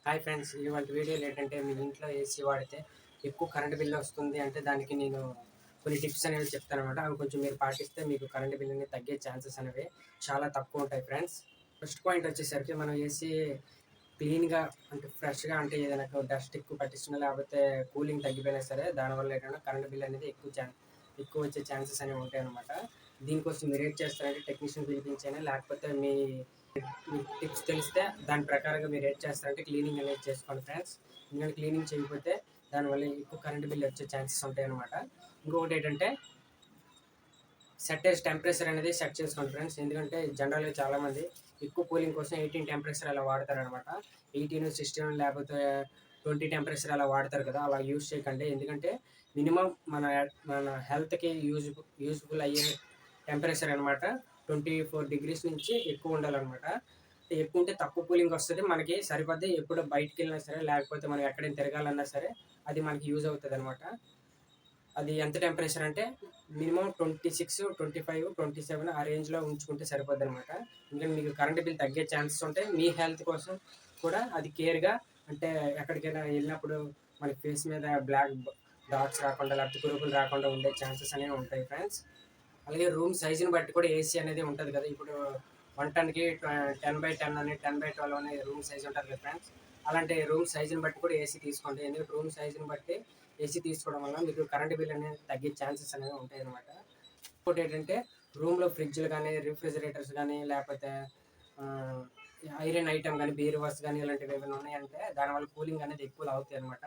Hi friends, ఇవాళ వీడియోలో ఏంటంటే మీ ఇంట్లో ఏసీ వాడితే ఎక్కువ కరెంట్ బిల్ వస్తుంది అంటే దానికి నేను కొన్ని టిప్స్ అనేవి చెప్తాను అనమాట. అవి కొంచెం మీరు పాటిస్తే మీకు కరెంట్ బిల్ అనేది తగ్గే ఛాన్సెస్ అనేవి చాలా తక్కువ ఉంటాయి ఫ్రెండ్స్. ఫస్ట్ పాయింట్ వచ్చేసరికి మనం ఏసీ క్లీన్గా అంటే ఫ్రెష్గా అంటే ఏదైనా డస్ట్ ఎక్కువ పట్టించినా లేకపోతే కూలింగ్ తగ్గిపోయినా సరే దానివల్ల ఏంటంటే కరెంట్ బిల్ అనేది ఎక్కువ వచ్చే ఛాన్సెస్ అనేవి ఉంటాయి అనమాట. దీనికోసం మీరు ఏం చేస్తారంటే టెక్నీషియన్ పిలిపించైనా లేకపోతే మీకు టిప్స్ తెలిస్తే దాని ప్రకారంగా మీరు ఏం చేస్తారంటే క్లీనింగ్ అనేది చేసుకోండి ఫ్రెండ్స్. ఎందుకంటే క్లీనింగ్ చేయకపోతే దానివల్ల ఎక్కువ కరెంట్ బిల్ వచ్చే ఛాన్సెస్ ఉంటాయి అనమాట. ఇంకొకటి ఏంటంటే టెంపరేచర్ అనేది సెట్ చేసుకోండి ఫ్రెండ్స్. ఎందుకంటే జనరల్గా చాలామంది ఎక్కువ కూలింగ్ కోసం 18 టెంపరేచర్ అలా వాడతారనమాట. 18, 16 లేకపోతే 20 టెంపరేచర్ అలా వాడతారు కదా, అలా యూజ్ చేయకండి. ఎందుకంటే మినిమం మన మన హెల్త్కి యూజ్ఫుల్ అయ్యే టెంపరేచర్ అనమాట 24 డిగ్రీస్ నుంచి ఎక్కువ ఉండాలన్నమాట. ఎక్కువ ఉంటే తక్కువ కూలింగ్ వస్తుంది, మనకి సరిపోద్ది. ఎప్పుడు బయటికి వెళ్ళినా సరే లేకపోతే మనం ఎక్కడైనా తిరగాలన్నా సరే అది మనకి యూజ్ అవుతుంది అనమాట. అది ఎంత టెంపరేచర్ అంటే మినిమం 26, 25, 27 ఆ రేంజ్లో ఉంచుకుంటే సరిపోద్ది అనమాట. ఎందుకంటే మీకు కరెంట్ బిల్ తగ్గే ఛాన్సెస్ ఉంటాయి. మీ హెల్త్ కోసం కూడా అది కేర్గా అంటే ఎక్కడికైనా వెళ్ళినప్పుడు మన ఫేస్ మీద బ్లాక్ డాట్స్ రాకుండా లేకపోతే కురుపులు రాకుండా ఉండే ఛాన్సెస్ అనేవి ఉంటాయి ఫ్రెండ్స్. అలాగే రూమ్ సైజుని బట్టి కూడా ఏసీ అనేది ఉంటుంది కదా. ఇప్పుడు 110కి 10/10 అని 10/12 అనే రూమ్ సైజ్ ఉంటుంది కదా ఫ్రెండ్స్. అలాంటి రూమ్ సైజుని బట్టి కూడా ఏసీ తీసుకోండి. ఎందుకంటే రూమ్ సైజుని బట్టి ఏసీ తీసుకోవడం వల్ల మీకు కరెంట్ బిల్ అనేది తగ్గే ఛాన్సెస్ అనేవి ఉంటాయి అనమాట. ఇంకోటి ఏంటంటే రూమ్లో ఫ్రిడ్జ్లు కానీ రిఫ్రిజిరేటర్స్ కానీ లేకపోతే ఐరన్ ఐటమ్ కానీ బీరువాస్ కానీ ఇలాంటివి ఏమైనా ఉన్నాయంటే దానివల్ల కూలింగ్ అనేది ఎక్కువ అవుతాయి అనమాట.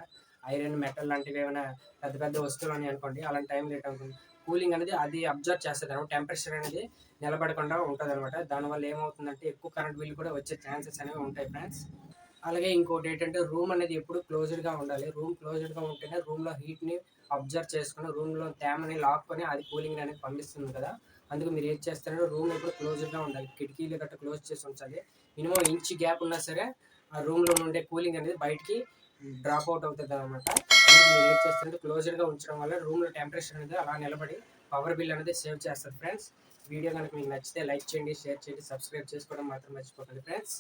ఐరన్ మెటల్ లాంటివి ఏమైనా పెద్ద పెద్ద వస్తువులు ఉన్నాయి అనుకోండి, అలాంటి టైంలో ఏంటనుకోండి కూలింగ్ అనేది అది అబ్జర్వ్ చేస్తుంది అనమాట. టెంపరేచర్ అనేది నిలబడకుండా ఉంటుంది అనమాట. దానివల్ల ఏమవుతుందంటే ఎక్కువ కరెంట్ బిల్ కూడా వచ్చే ఛాన్సెస్ అనేవి ఉంటాయి ఫ్రెండ్స్. అలాగే ఇంకోటి ఏంటంటే రూమ్ అనేది ఎప్పుడు క్లోజ్డ్గా ఉండాలి. రూమ్ క్లోజ్డ్గా ఉంటేనే రూమ్లో హీట్ని అబ్జర్వ్ చేసుకుని రూమ్లో తేమని లాక్కొని అది కూలింగ్ అనేది పంపిస్తుంది కదా. అందుకు మీరు ఏం చేస్తారంటే రూమ్ ఎప్పుడు క్లోజ్డ్గా ఉండాలి. కిటికీలు గట్రా క్లోజ్ చేసి ఉంచాలి. మినిమం ఇంచ్ గ్యాప్ ఉన్నా సరే ఆ రూమ్లో ఉండే కూలింగ్ అనేది బయటికి డ్రాప్ అవుట్ అవుతుంది అనమాట. అందుకు మీరు ఏం చేస్తారంటే క్లోజ్డ్గా ఉంచడం వల్ల రూమ్లో టెంపరేచర్ అనేది అలా నిలబడి పవర్ బిల్ అనేది సేవ్ చేస్తుంది ఫ్రెండ్స్. వీడియో కనుక మీకు నచ్చితే లైక్ చేయండి, షేర్ చేయండి, సబ్స్క్రైబ్ చేసుకోవడం మాత్రం మర్చిపోకండి ఫ్రెండ్స్.